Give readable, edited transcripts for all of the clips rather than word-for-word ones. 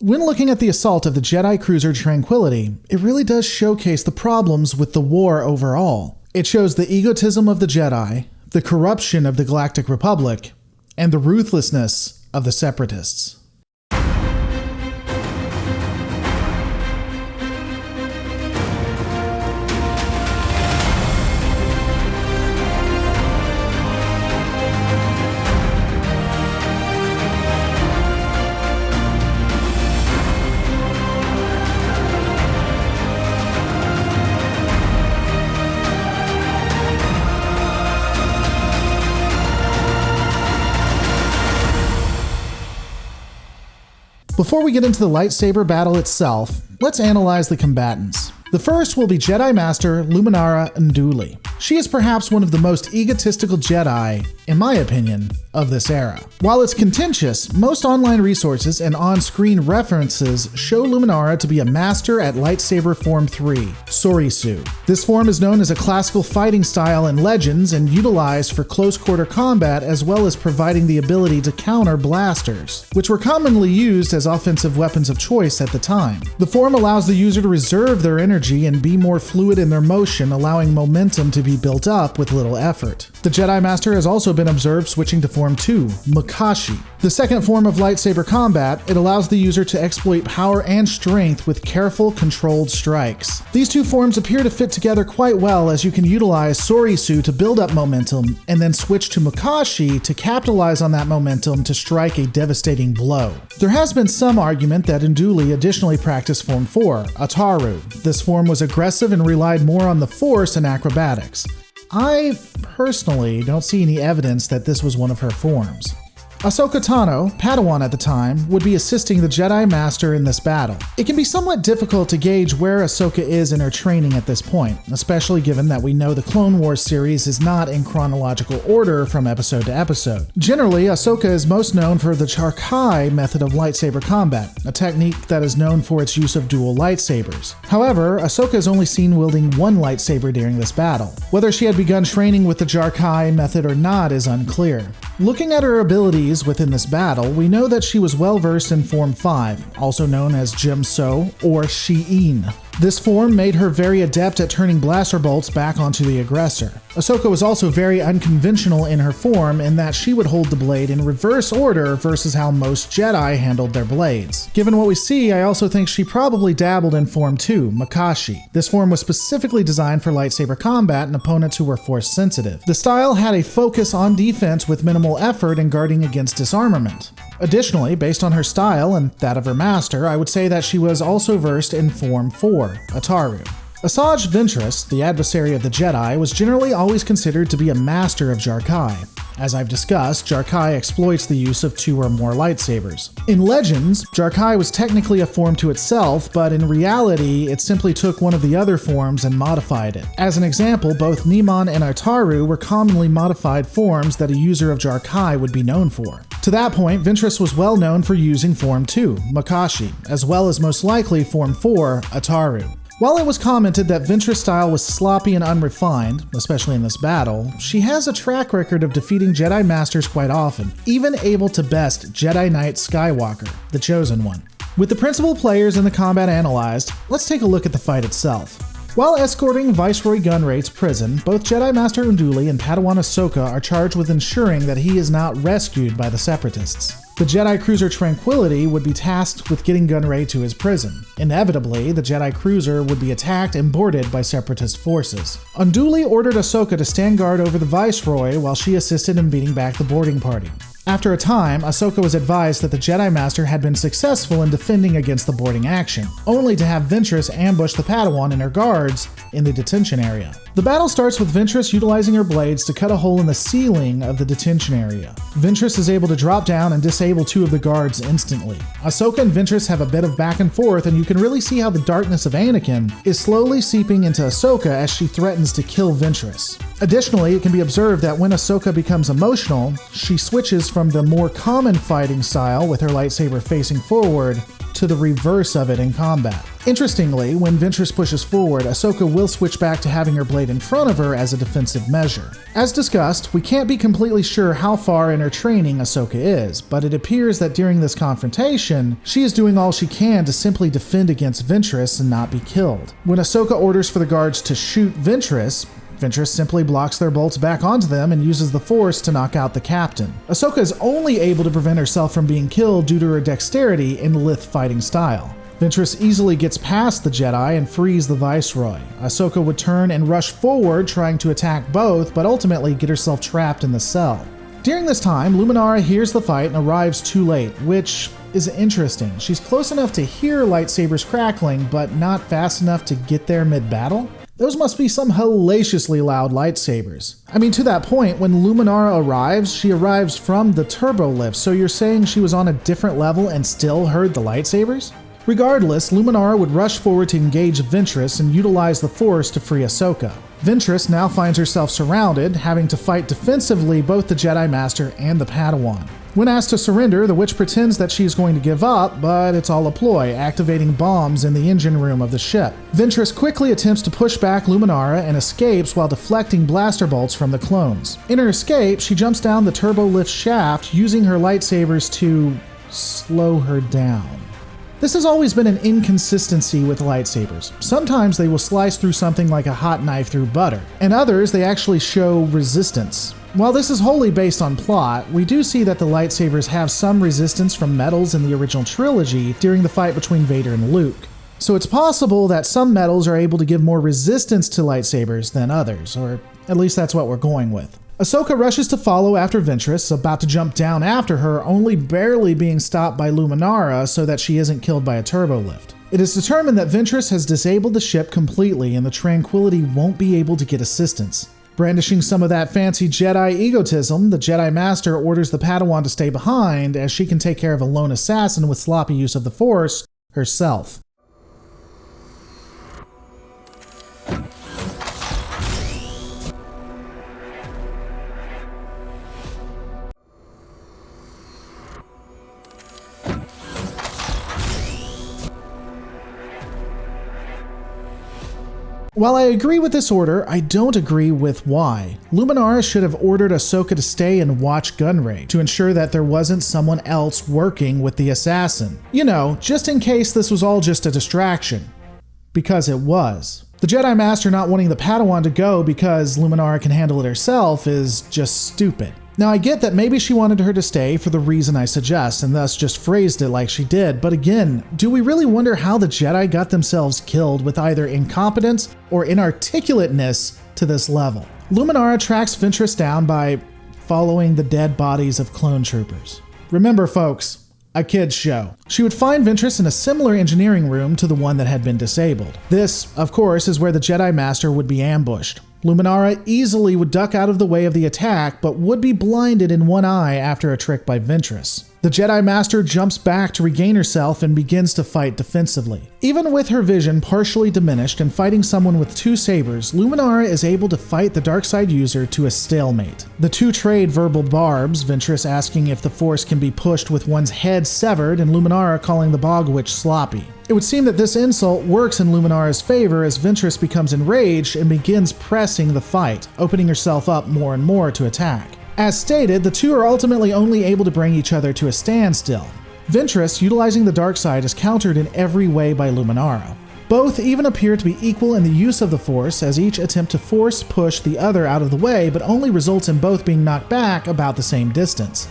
When looking at the assault of the Jedi cruiser Tranquility, it really does showcase the problems with the war overall. It shows the egotism of the Jedi, the corruption of the Galactic Republic, and the ruthlessness of the Separatists. Before we get into the lightsaber battle itself, let's analyze the combatants. The first will be Jedi Master Luminara Unduli. She is perhaps one of the most egotistical Jedi, in my opinion, of this era. While it's contentious, most online resources and on-screen references show Luminara to be a master at lightsaber form 3, Sorisu. This form is known as a classical fighting style in Legends and utilized for close-quarter combat as well as providing the ability to counter blasters, which were commonly used as offensive weapons of choice at the time. The form allows the user to reserve their energy and be more fluid in their motion, allowing momentum to be built up with little effort. The Jedi Master has also been observed switching to Form 2, Makashi. The second form of lightsaber combat, it allows the user to exploit power and strength with careful, controlled strikes. These two forms appear to fit together quite well, as you can utilize Sorisu to build up momentum, and then switch to Makashi to capitalize on that momentum to strike a devastating blow. There has been some argument that Unduli additionally practiced Form 4, Ataru. This form was aggressive and relied more on the Force and acrobatics. I personally don't see any evidence that this was one of her forms. Ahsoka Tano, Padawan at the time, would be assisting the Jedi Master in this battle. It can be somewhat difficult to gauge where Ahsoka is in her training at this point, especially given that we know the Clone Wars series is not in chronological order from episode to episode. Generally, Ahsoka is most known for the Charkai method of lightsaber combat, a technique that is known for its use of dual lightsabers. However, Ahsoka is only seen wielding one lightsaber during this battle. Whether she had begun training with the Charkai method or not is unclear. Looking at her abilities within this battle, we know that she was well versed in Form 5, also known as Jemso or Shi'in. This form made her very adept at turning blaster bolts back onto the aggressor. Ahsoka was also very unconventional in her form in that she would hold the blade in reverse order versus how most Jedi handled their blades. Given what we see, I also think she probably dabbled in Form 2, Makashi. This form was specifically designed for lightsaber combat and opponents who were force sensitive. The style had a focus on defense with minimal effort and guarding against disarmament. Additionally, based on her style and that of her master, I would say that she was also versed in Form 4, Ataru. Asajj Ventress, the adversary of the Jedi, was generally always considered to be a master of Charkai. As I've discussed, Charkai exploits the use of 2 or more lightsabers. In Legends, Charkai was technically a form to itself, but in reality, it simply took one of the other forms and modified it. As an example, both Niman and Ataru were commonly modified forms that a user of Charkai would be known for. To that point, Ventress was well known for using Form 2, Makashi, as well as most likely Form 4, Ataru. While it was commented that Ventress' style was sloppy and unrefined, especially in this battle, she has a track record of defeating Jedi Masters quite often, even able to best Jedi Knight Skywalker, the Chosen One. With the principal players in the combat analyzed, let's take a look at the fight itself. While escorting Viceroy Gunrait's prison, both Jedi Master Unduli and Padawan Ahsoka are charged with ensuring that he is not rescued by the Separatists. The Jedi cruiser Tranquility would be tasked with getting Gunray to his prison. Inevitably, the Jedi cruiser would be attacked and boarded by Separatist forces. Unduli ordered Ahsoka to stand guard over the Viceroy while she assisted in beating back the boarding party. After a time, Ahsoka was advised that the Jedi Master had been successful in defending against the boarding action, only to have Ventress ambush the Padawan and her guards in the detention area. The battle starts with Ventress utilizing her blades to cut a hole in the ceiling of the detention area. Ventress is able to drop down and disable 2 of the guards instantly. Ahsoka and Ventress have a bit of back and forth, and you can really see how the darkness of Anakin is slowly seeping into Ahsoka as she threatens to kill Ventress. Additionally, it can be observed that when Ahsoka becomes emotional, she switches from the more common fighting style with her lightsaber facing forward to the reverse of it in combat. Interestingly, when Ventress pushes forward, Ahsoka will switch back to having her blade in front of her as a defensive measure. As discussed, we can't be completely sure how far in her training Ahsoka is, but it appears that during this confrontation, she is doing all she can to simply defend against Ventress and not be killed. When Ahsoka orders for the guards to shoot Ventress simply blocks their bolts back onto them and uses the Force to knock out the captain. Ahsoka is only able to prevent herself from being killed due to her dexterity and lithe fighting style. Ventress easily gets past the Jedi and frees the Viceroy. Ahsoka would turn and rush forward trying to attack both, but ultimately get herself trapped in the cell. During this time, Luminara hears the fight and arrives too late, which is interesting. She's close enough to hear lightsabers crackling, but not fast enough to get there mid-battle. Those must be some hellaciously loud lightsabers. I mean, to that point, when Luminara arrives, she arrives from the turbo lift, so you're saying she was on a different level and still heard the lightsabers? Regardless, Luminara would rush forward to engage Ventress and utilize the Force to free Ahsoka. Ventress now finds herself surrounded, having to fight defensively both the Jedi Master and the Padawan. When asked to surrender, the witch pretends that she is going to give up, but it's all a ploy, activating bombs in the engine room of the ship. Ventress quickly attempts to push back Luminara and escapes while deflecting blaster bolts from the clones. In her escape, she jumps down the turbo lift shaft, using her lightsabers to slow her down. This has always been an inconsistency with lightsabers. Sometimes they will slice through something like a hot knife through butter, and others they actually show resistance. While this is wholly based on plot, we do see that the lightsabers have some resistance from metals in the original trilogy during the fight between Vader and Luke. So it's possible that some metals are able to give more resistance to lightsabers than others, or at least that's what we're going with. Ahsoka rushes to follow after Ventress, about to jump down after her, only barely being stopped by Luminara so that she isn't killed by a turbo lift. It is determined that Ventress has disabled the ship completely and the Tranquility won't be able to get assistance. Brandishing some of that fancy Jedi egotism, the Jedi Master orders the Padawan to stay behind as she can take care of a lone assassin with sloppy use of the Force herself. While I agree with this order, I don't agree with why. Luminara should have ordered Ahsoka to stay and watch Gunray to ensure that there wasn't someone else working with the assassin. You know, just in case this was all just a distraction. Because it was. The Jedi Master not wanting the Padawan to go because Luminara can handle it herself is just stupid. Now I get that maybe she wanted her to stay for the reason I suggest and thus just phrased it like she did, but again, do we really wonder how the Jedi got themselves killed with either incompetence or inarticulateness to this level? Luminara tracks Ventress down by following the dead bodies of clone troopers. Remember folks, a kid's show. She would find Ventress in a similar engineering room to the one that had been disabled. This, of course, is where the Jedi Master would be ambushed. Luminara easily would duck out of the way of the attack, but would be blinded in one eye after a trick by Ventress. The Jedi Master jumps back to regain herself and begins to fight defensively. Even with her vision partially diminished and fighting someone with two sabers, Luminara is able to fight the Darkseid user to a stalemate. The two trade verbal barbs, Ventress asking if the Force can be pushed with one's head severed and Luminara calling the Bog Witch sloppy. It would seem that this insult works in Luminara's favor as Ventress becomes enraged and begins pressing the fight, opening herself up more and more to attack. As stated, the two are ultimately only able to bring each other to a standstill. Ventress, utilizing the dark side, is countered in every way by Luminara. Both even appear to be equal in the use of the Force, as each attempt to force push the other out of the way, but only results in both being knocked back about the same distance.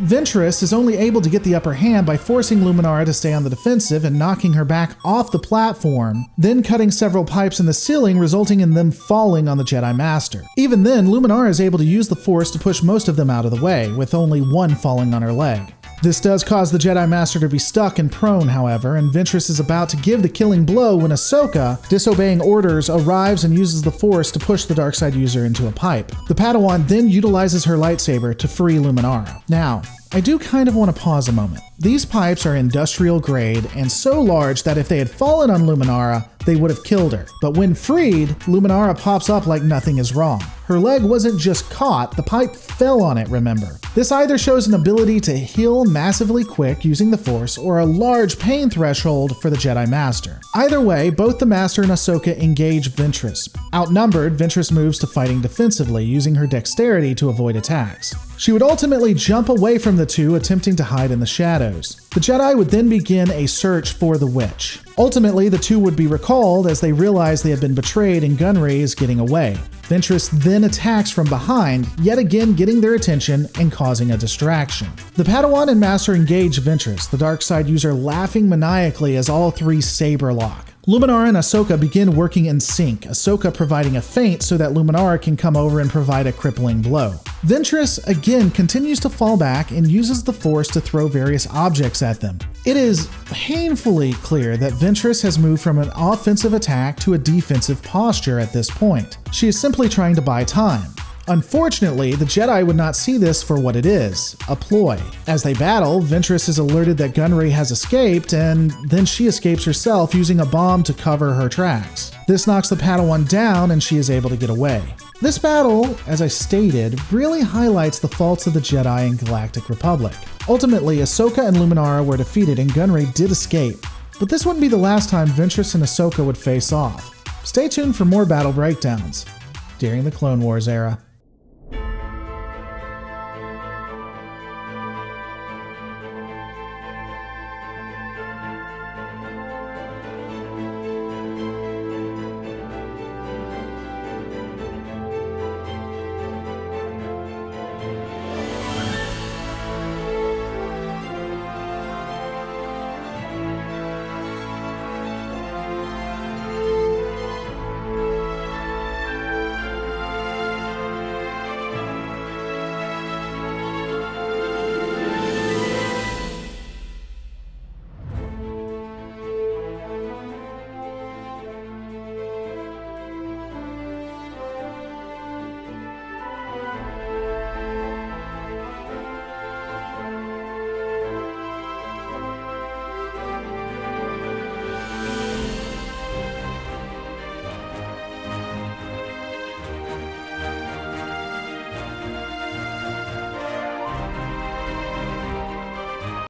Ventress is only able to get the upper hand by forcing Luminara to stay on the defensive and knocking her back off the platform, then cutting several pipes in the ceiling, resulting in them falling on the Jedi Master. Even then, Luminara is able to use the Force to push most of them out of the way, with only one falling on her leg. This does cause the Jedi Master to be stuck and prone, however, and Ventress is about to give the killing blow when Ahsoka, disobeying orders, arrives and uses the Force to push the Darkseid user into a pipe. The Padawan then utilizes her lightsaber to free Luminara. Now, I do kind of want to pause a moment. These pipes are industrial grade and so large that if they had fallen on Luminara, they would have killed her. But when freed, Luminara pops up like nothing is wrong. Her leg wasn't just caught, the pipe fell on it, remember. This either shows an ability to heal massively quick using the Force or a large pain threshold for the Jedi Master. Either way, both the Master and Ahsoka engage Ventress. Outnumbered, Ventress moves to fighting defensively, using her dexterity to avoid attacks. She would ultimately jump away from the two, attempting to hide in the shadows. The Jedi would then begin a search for the witch. Ultimately, the two would be recalled as they realize they have been betrayed and Gunray is getting away. Ventress then attacks from behind, yet again getting their attention and causing a distraction. The Padawan and Master engage Ventress, the dark side user laughing maniacally as all three saber lock. Luminara and Ahsoka begin working in sync, Ahsoka providing a feint so that Luminara can come over and provide a crippling blow. Ventress again continues to fall back and uses the Force to throw various objects at them. It is painfully clear that Ventress has moved from an offensive attack to a defensive posture at this point. She is simply trying to buy time. Unfortunately, the Jedi would not see this for what it is, a ploy. As they battle, Ventress is alerted that Gunray has escaped, and then she escapes herself using a bomb to cover her tracks. This knocks the Padawan down and she is able to get away. This battle, as I stated, really highlights the faults of the Jedi and Galactic Republic. Ultimately, Ahsoka and Luminara were defeated and Gunray did escape, but this wouldn't be the last time Ventress and Ahsoka would face off. Stay tuned for more battle breakdowns during the Clone Wars era.